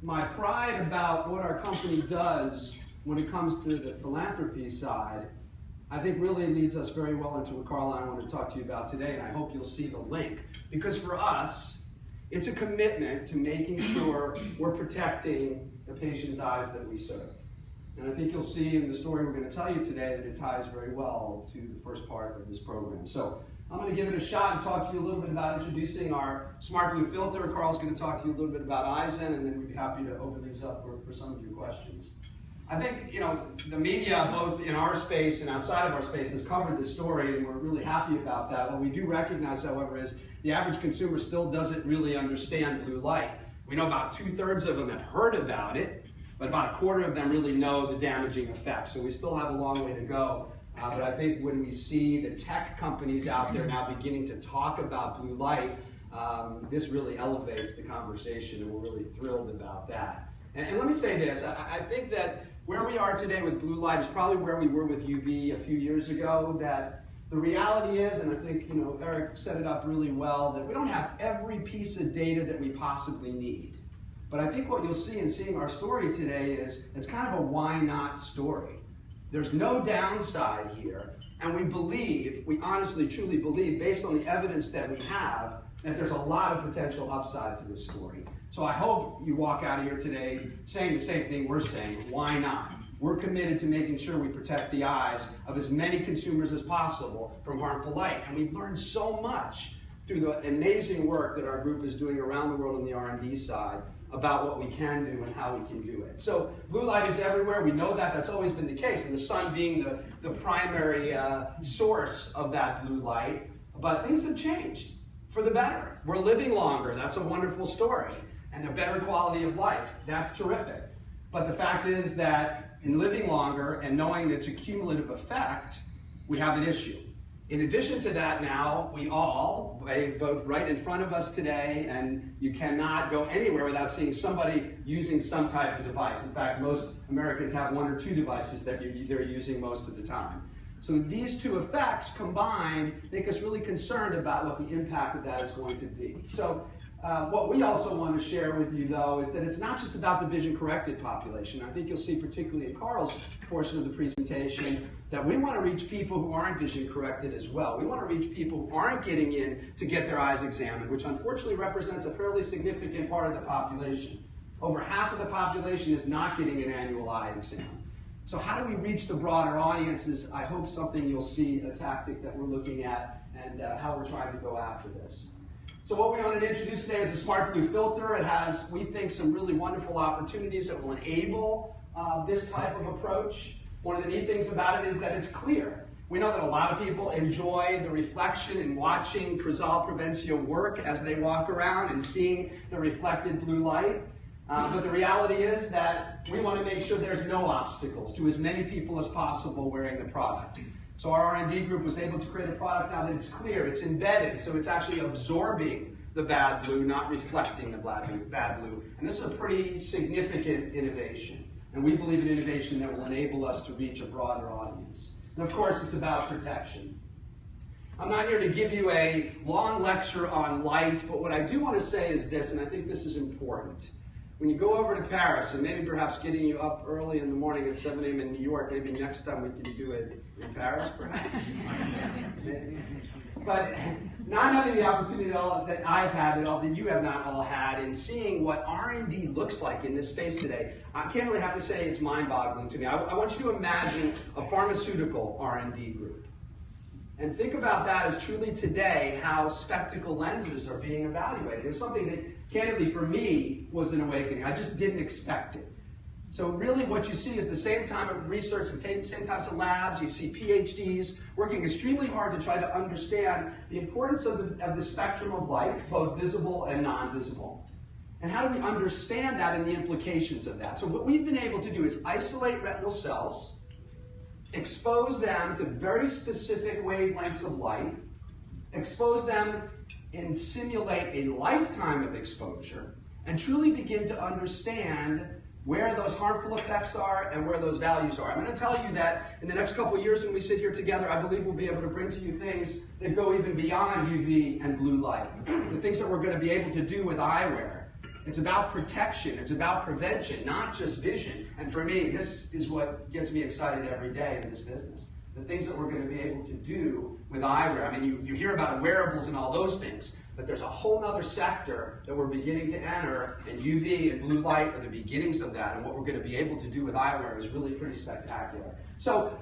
My pride about what our company does when it comes to the philanthropy side, I think really leads us very well into what Carl and I want to talk to you about today, and I hope you'll see the link. Because for us, it's a commitment to making sure we're protecting the patient's eyes that we serve. And I think you'll see in the story we're going to tell you today that it ties very well to the first part of this program. So I'm going to give it a shot and talk to you a little bit about introducing our Smart Blue filter. Carl's going to talk to you a little bit about Eisen, and then we'd be happy to open these up for some of your questions. I think, the media, both in our space and outside of our space, has covered this story, and we're really happy about that. What we do recognize, however, is the average consumer still doesn't really understand blue light. We know about 2/3 of them have heard about it, but about 1/4 of them really know the damaging effects. So we still have a long way to go. But I think when we see the tech companies out there now beginning to talk about blue light, this really elevates the conversation, and we're really thrilled about that. And let me say this, I think that where we are today with blue light is probably where we were with UV a few years ago, that the reality is, and I think Eric set it up really well, that we don't have every piece of data that we possibly need. But I think what you'll see in seeing our story today is it's kind of a why not story. There's no downside here, and we honestly, truly believe, based on the evidence that we have, that there's a lot of potential upside to this story. So I hope you walk out of here today saying the same thing we're saying, why not? We're committed to making sure we protect the eyes of as many consumers as possible from harmful light. And we've learned so much through the amazing work that our group is doing around the world on the R&D side about what we can do and how we can do it. So blue light is everywhere. We know that. That's always been the case, and the sun being the primary source of that blue light. But things have changed for the better. We're living longer. That's a wonderful story. And a better quality of life. That's terrific. But the fact is that in living longer and knowing its a cumulative effect, we have an issue. In addition to that now, we all, both right in front of us today, and you cannot go anywhere without seeing somebody using some type of device. In fact, most Americans have 1 or 2 devices that they're using most of the time. So these 2 effects combined make us really concerned about what the impact of that is going to be. So what we also want to share with you, though, is that it's not just about the vision-corrected population. I think you'll see, particularly in Carl's portion of the presentation, that we want to reach people who aren't vision-corrected as well. We want to reach people who aren't getting in to get their eyes examined, which unfortunately represents a fairly significant part of the population. Over half of the population is not getting an annual eye exam. So how do we reach the broader audiences? I hope something you'll see, a tactic that we're looking at, and how we're trying to go after this. So what we want to introduce today is a Smart Blue filter. It has, we think, some really wonderful opportunities that will enable this type of approach. One of the neat things about it is that it's clear. We know that a lot of people enjoy the reflection in watching Crizal Prevencio work as they walk around and seeing the reflected blue light. But the reality is that we want to make sure there's no obstacles to as many people as possible wearing the product. So our R&D group was able to create a product now that it's clear, it's embedded, so it's actually absorbing the bad blue, not reflecting the bad blue. And this is a pretty significant innovation. And we believe an innovation that will enable us to reach a broader audience. And of course, it's about protection. I'm not here to give you a long lecture on light, but what I do want to say is this, and I think this is important. When you go over to Paris, and maybe perhaps getting you up early in the morning at 7 a.m. in New York, maybe next time we can do it in Paris, perhaps. But not having the opportunity that I've had, that you have not all had, in seeing what R&D looks like in this space today, I can't really have to say it's mind-boggling to me. I want you to imagine a pharmaceutical R&D group. And think about that as truly today how spectacle lenses are being evaluated. It was something that, candidly, for me, was an awakening. I just didn't expect it. So really what you see is the same time of research, the same types of labs. You see PhDs working extremely hard to try to understand the importance of the spectrum of light, both visible and non-visible. And how do we understand that and the implications of that? So what we've been able to do is isolate retinal cells, expose them to very specific wavelengths of light, expose them and simulate a lifetime of exposure, and truly begin to understand where those harmful effects are and where those values are. I'm going to tell you that in the next couple of years when we sit here together, I believe we'll be able to bring to you things that go even beyond UV and blue light. The things that we're going to be able to do with eyewear It's about protection. It's about prevention, not just vision. And for me, this is what gets me excited every day in this business. The things that we're going to be able to do with eyewear. I mean, you hear about wearables and all those things, but there's a whole other sector that we're beginning to enter, and UV and blue light are the beginnings of that, and what we're going to be able to do with eyewear is really pretty spectacular. So